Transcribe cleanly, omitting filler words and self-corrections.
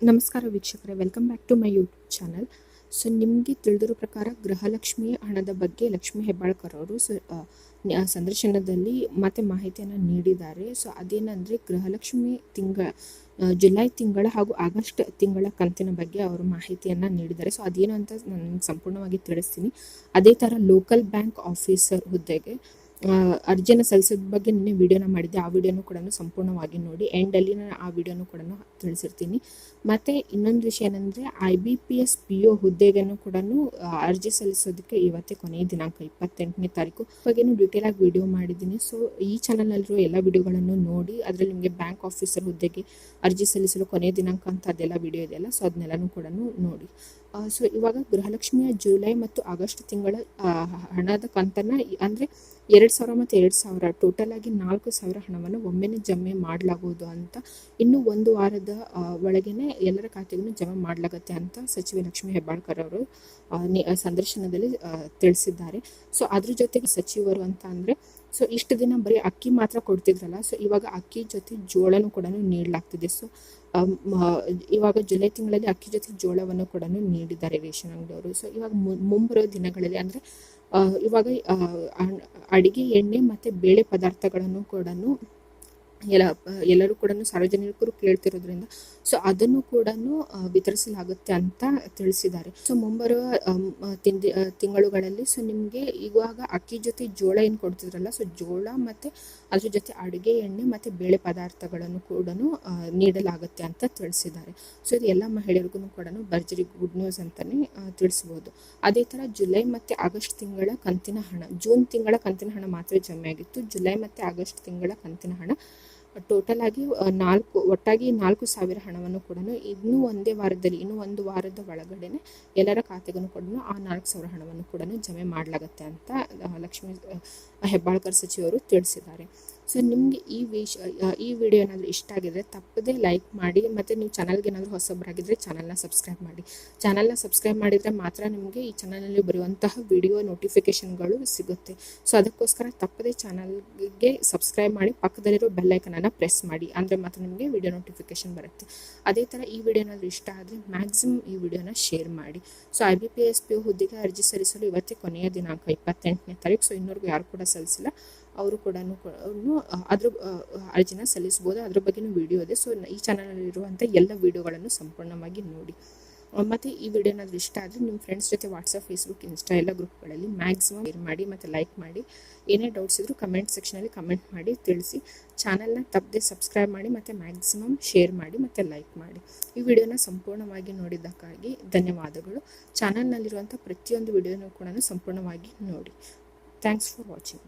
ನಮಸ್ಕಾರ ವೀಕ್ಷಕರೇ, welcome back to my YouTube channel. So ನಿಮಗೆ ತಿಳಿದಿರೋ ಪ್ರಕಾರ ಗೃಹಲಕ್ಷ್ಮಿ ಹಣದ ಬಗ್ಗೆ ಲಕ್ಷ್ಮಿ ಹೆಬ್ಬಾಳ್ಕರ್ ಅವರು ಸಂದರ್ಶನದಲ್ಲಿ ಮತ್ತೆ ಮಾಹಿತಿಯನ್ನು ನೀಡಿದ್ದಾರೆ. ಸೊ ಅದೇನಂದರೆ ಗೃಹಲಕ್ಷ್ಮಿ ಜುಲೈ ತಿಂಗಳ ಹಾಗೂ ಆಗಸ್ಟ್ ತಿಂಗಳ ಕಂತಿನ ಬಗ್ಗೆ ಅವರು ಮಾಹಿತಿಯನ್ನು ನೀಡಿದ್ದಾರೆ. ಸೊ ಅದೇನು ಅಂತ ನಾನು ಸಂಪೂರ್ಣವಾಗಿ ತಿಳಿಸ್ತೀನಿ. ಅದೇ ಥರ ಲೋಕಲ್ ಬ್ಯಾಂಕ್ ಆಫೀಸರ್ ಹುದ್ದೆಗೆ ಅರ್ಜಿಯನ್ನು ಸಲ್ಲಿಸೋದ ಬಗ್ಗೆ ನಿನ್ನೆ ವಿಡಿಯೋನ ಮಾಡಿದ್ದೆ. ಆ ವಿಡಿಯೋನು ಕೂಡ ಸಂಪೂರ್ಣವಾಗಿ ನೋಡಿ. ಎಂಡಲ್ಲಿ ನಾನು ಆ ವಿಡಿಯೋನು ಕೂಡ ತಿಳಿಸಿರ್ತೀನಿ. ಮತ್ತು ಇನ್ನೊಂದು ವಿಷಯ ಏನಂದರೆ IBPS PO ಹುದ್ದೆಗೂ ಕೂಡ ಅರ್ಜಿ ಸಲ್ಲಿಸೋದಕ್ಕೆ ಇವತ್ತೇ ಕೊನೆಯ ದಿನಾಂಕ 28ನೇ ತಾರೀಕು ಬಗ್ಗೆನೂ ಡೀಟೇಲಾಗಿ ವಿಡಿಯೋ ಮಾಡಿದ್ದೀನಿ. ಸೊ ಈ ಚಾನಲ್ನಲ್ಲಿರೋ ಎಲ್ಲ ವಿಡಿಯೋಗಳನ್ನು ನೋಡಿ. ಅದರಲ್ಲಿ ನಿಮಗೆ ಬ್ಯಾಂಕ್ ಆಫೀಸರ್ ಹುದ್ದೆಗೆ ಅರ್ಜಿ ಸಲ್ಲಿಸಲು ಕೊನೆಯ ದಿನಾಂಕ ಅಂತ ಅದೆಲ್ಲ ವಿಡಿಯೋ ಇದೆಯಲ್ಲ, ಸೊ ಅದನ್ನೆಲ್ಲನೂ ಕೂಡ ನೋಡಿ. ಸೊ ಇವಾಗ ಗೃಹಲಕ್ಷ್ಮಿಯ ಜುಲೈ ಮತ್ತು ಆಗಸ್ಟ್ ತಿಂಗಳ ಹಣದ ಕಂತನ್ನು ಅಂದರೆ 2,000 ಮತ್ತು 2,000 ಟೋಟಲ್ ಆಗಿ 4,000 ಹಣವನ್ನು ಒಮ್ಮೆನೇ ಜಮೆ ಮಾಡಲಾಗುವುದು ಅಂತ ಇನ್ನೂ ಒಂದು ವಾರದ ಒಳಗೇನೆ ಎಲ್ಲರ ಖಾತೆಗೂ ಜಮೆ ಮಾಡಲಾಗತ್ತೆ ಅಂತ ಸಚಿವೆ ಲಕ್ಷ್ಮಿ ಹೆಬ್ಬಾಳ್ಕರ್ ಅವರು ಸಂದರ್ಶನದಲ್ಲಿ ತಿಳಿಸಿದ್ದಾರೆ. ಸೊ ಅದ್ರ ಜೊತೆಗೆ ಸಚಿವರು ಅಂತ ಅಂದರೆ ಸೊ ಇಷ್ಟು ದಿನ ಬರೀ ಅಕ್ಕಿ ಮಾತ್ರ ಕೊಡ್ತಿದ್ರಲ್ಲ, ಸೊ ಇವಾಗ ಅಕ್ಕಿ ಜೊತೆ ಜೋಳನೂ ಕೂಡ ನೀಡಲಾಗ್ತಿದೆ. ಸೊ ಇವಾಗ ಜುಲೈ ತಿಂಗಳಲ್ಲಿ ಅಕ್ಕಿ ಜೊತೆ ಜೋಳವನ್ನು ಕೂಡ ನೀಡಿದ್ದಾರೆ ರೇಷನ್ ಅಂಗಡಿಯವರು. ಸೊ ಇವಾಗ ಮುಂಬರೋ ದಿನಗಳಲ್ಲಿ ಅಂದರೆ ಇವಾಗ ಅಡಿಗೆ ಎಣ್ಣೆ ಮತ್ತು ಬೇಳೆ ಪದಾರ್ಥಗಳನ್ನು ಕೂಡ ಎಲ್ಲರೂ ಕೂಡ ಸಾರ್ವಜನಿಕರು ಕೇಳ್ತಿರೋದ್ರಿಂದ ಸೊ ಅದನ್ನು ಕೂಡ ವಿತರಿಸಲಾಗುತ್ತೆ ಅಂತ ತಿಳಿಸಿದ್ದಾರೆ. ಸೊ ಮುಂಬರುವ ತಿಂಗಳುಗಳಲ್ಲಿ ಸೊ ನಿಮಗೆ ಇವಾಗ ಅಕ್ಕಿ ಜೊತೆ ಜೋಳ ಏನು ಕೊಡ್ತಿದ್ರಲ್ಲ, ಸೊ ಜೋಳ ಮತ್ತು ಅದ್ರ ಜೊತೆ ಅಡುಗೆ ಎಣ್ಣೆ ಮತ್ತು ಬೇಳೆ ಪದಾರ್ಥಗಳನ್ನು ಕೂಡ ನೀಡಲಾಗುತ್ತೆ ಅಂತ ತಿಳಿಸಿದ್ದಾರೆ. ಸೊ ಇದು ಎಲ್ಲ ಮಹಿಳೆಯರಿಗೂ ಕೂಡ ಭರ್ಜರಿ ಗುಡ್ ನ್ಯೂಸ್ ಅಂತಲೇ ತಿಳಿಸ್ಬೋದು. ಅದೇ ಥರ ಜುಲೈ ಮತ್ತು ಆಗಸ್ಟ್ ತಿಂಗಳ ಕಂತಿನ ಹಣ, ಜೂನ್ ತಿಂಗಳ ಕಂತಿನ ಹಣ ಮಾತ್ರ ಜಮೆ ಆಗಿತ್ತು. ಜುಲೈ ಮತ್ತು ಆಗಸ್ಟ್ ತಿಂಗಳ ಕಂತಿನ ಹಣ ಟೋಟಲ್ ಆಗಿ ಒಟ್ಟಾಗಿ 4,000 ಹಣವನ್ನು ಕೂಡ ಇನ್ನೂ ಒಂದು ವಾರದ ಒಳಗಡೆನೆ ಎಲ್ಲರ ಖಾತೆಗೂ ಕೂಡ ಆ 4,000 ಹಣವನ್ನು ಕೂಡ ಜಮೆ ಮಾಡಲಾಗತ್ತೆ ಅಂತ ಲಕ್ಷ್ಮಿ ಹೆಬ್ಬಾಳ್ಕರ್ ಸಚಿವರು ತಿಳಿಸಿದ್ದಾರೆ. ಸೊ ನಿಮಗೆ ಈ ವಿಡಿಯೋ ಏನಾದರೂ ಇಷ್ಟ ಆಗಿದ್ರೆ ತಪ್ಪದೇ ಲೈಕ್ ಮಾಡಿ, ಮತ್ತು ನೀವು ಚಾನಲ್ಗೆ ಏನಾದರೂ ಹೊಸಬರಾಗಿದ್ದರೆ ಚಾನಲ್ನ ಸಬ್ಸ್ಕ್ರೈಬ್ ಮಾಡಿ. ಚಾನಲ್ನ ಸಬ್ಸ್ಕ್ರೈಬ್ ಮಾಡಿದರೆ ಮಾತ್ರ ನಿಮಗೆ ಈ ಚಾನಲ್ನಲ್ಲಿ ಬರುವಂತಹ ವಿಡಿಯೋ ನೋಟಿಫಿಕೇಷನ್ಗಳು ಸಿಗುತ್ತೆ. ಸೊ ಅದಕ್ಕೋಸ್ಕರ ತಪ್ಪದೇ ಚಾನಲ್ಗೆ ಸಬ್ಸ್ಕ್ರೈಬ್ ಮಾಡಿ, ಪಕ್ಕದಲ್ಲಿರೋ ಬೆಲ್ಲೈಕನನ್ನು ಪ್ರೆಸ್ ಮಾಡಿ, ಅಂದರೆ ಮಾತ್ರ ನಿಮಗೆ ವಿಡಿಯೋ ನೋಟಿಫಿಕೇಷನ್ ಬರುತ್ತೆ. ಅದೇ ಥರ ಈ ವಿಡಿಯೋ ಏನಾದರೂ ಇಷ್ಟ ಆದರೆ ಮ್ಯಾಕ್ಸಿಮಮ್ ಈ ವಿಡಿಯೋನ ಶೇರ್ ಮಾಡಿ. ಸೊ IBPS PO ಹುದ್ದೆಗೆ ಅರ್ಜಿ ಸಲ್ಲಿಸಲು ಇವತ್ತೇ ಕೊನೆಯ ದಿನಾಂಕ 28ನೇ ತಾರೀಕು. ಸೊ ಇನ್ನೂರ್ಗೂ ಯಾರು ಕೂಡ ಸಲ್ಲಿಸಿಲ್ಲ, ಅವರು ಕೂಡ ಅದ್ರ ಅರ್ಜಿನ ಸಲ್ಲಿಸ್ಬೋದು. ಅದ್ರ ಬಗ್ಗೆನೂ ವಿಡಿಯೋ ಇದೆ. ಸೊ ಈ ಚಾನಲಲ್ಲಿರುವಂಥ ಎಲ್ಲ ವಿಡಿಯೋಗಳನ್ನು ಸಂಪೂರ್ಣವಾಗಿ ನೋಡಿ. ಮತ್ತು ಈ ವಿಡಿಯೋ ಏನಾದರೂ ಇಷ್ಟ ಆದರೆ ನಿಮ್ಮ ಫ್ರೆಂಡ್ಸ್ ಜೊತೆ ವಾಟ್ಸಪ್, ಫೇಸ್ಬುಕ್, ಇನ್ಸ್ಟಾ ಎಲ್ಲ ಗ್ರೂಪ್ಗಳಲ್ಲಿ ಮ್ಯಾಕ್ಸಿಮಮ್ ಶೇರ್ ಮಾಡಿ ಮತ್ತು ಲೈಕ್ ಮಾಡಿ. ಏನೇ ಡೌಟ್ಸ್ ಇದ್ದರೂ ಕಮೆಂಟ್ ಸೆಕ್ಷನಲ್ಲಿ ಕಮೆಂಟ್ ಮಾಡಿ ತಿಳಿಸಿ. ಚಾನಲ್ನ ತಪ್ಪದೆ ಸಬ್ಸ್ಕ್ರೈಬ್ ಮಾಡಿ ಮತ್ತು ಮ್ಯಾಕ್ಸಿಮಮ್ ಶೇರ್ ಮಾಡಿ ಮತ್ತು ಲೈಕ್ ಮಾಡಿ. ಈ ವಿಡಿಯೋನ ಸಂಪೂರ್ಣವಾಗಿ ನೋಡಿದ್ದಕ್ಕಾಗಿ ಧನ್ಯವಾದಗಳು. ಚಾನಲ್ನಲ್ಲಿರುವಂಥ ಪ್ರತಿಯೊಂದು ವಿಡಿಯೋನೂ ಕೂಡ ಸಂಪೂರ್ಣವಾಗಿ ನೋಡಿ. Thanks for watching.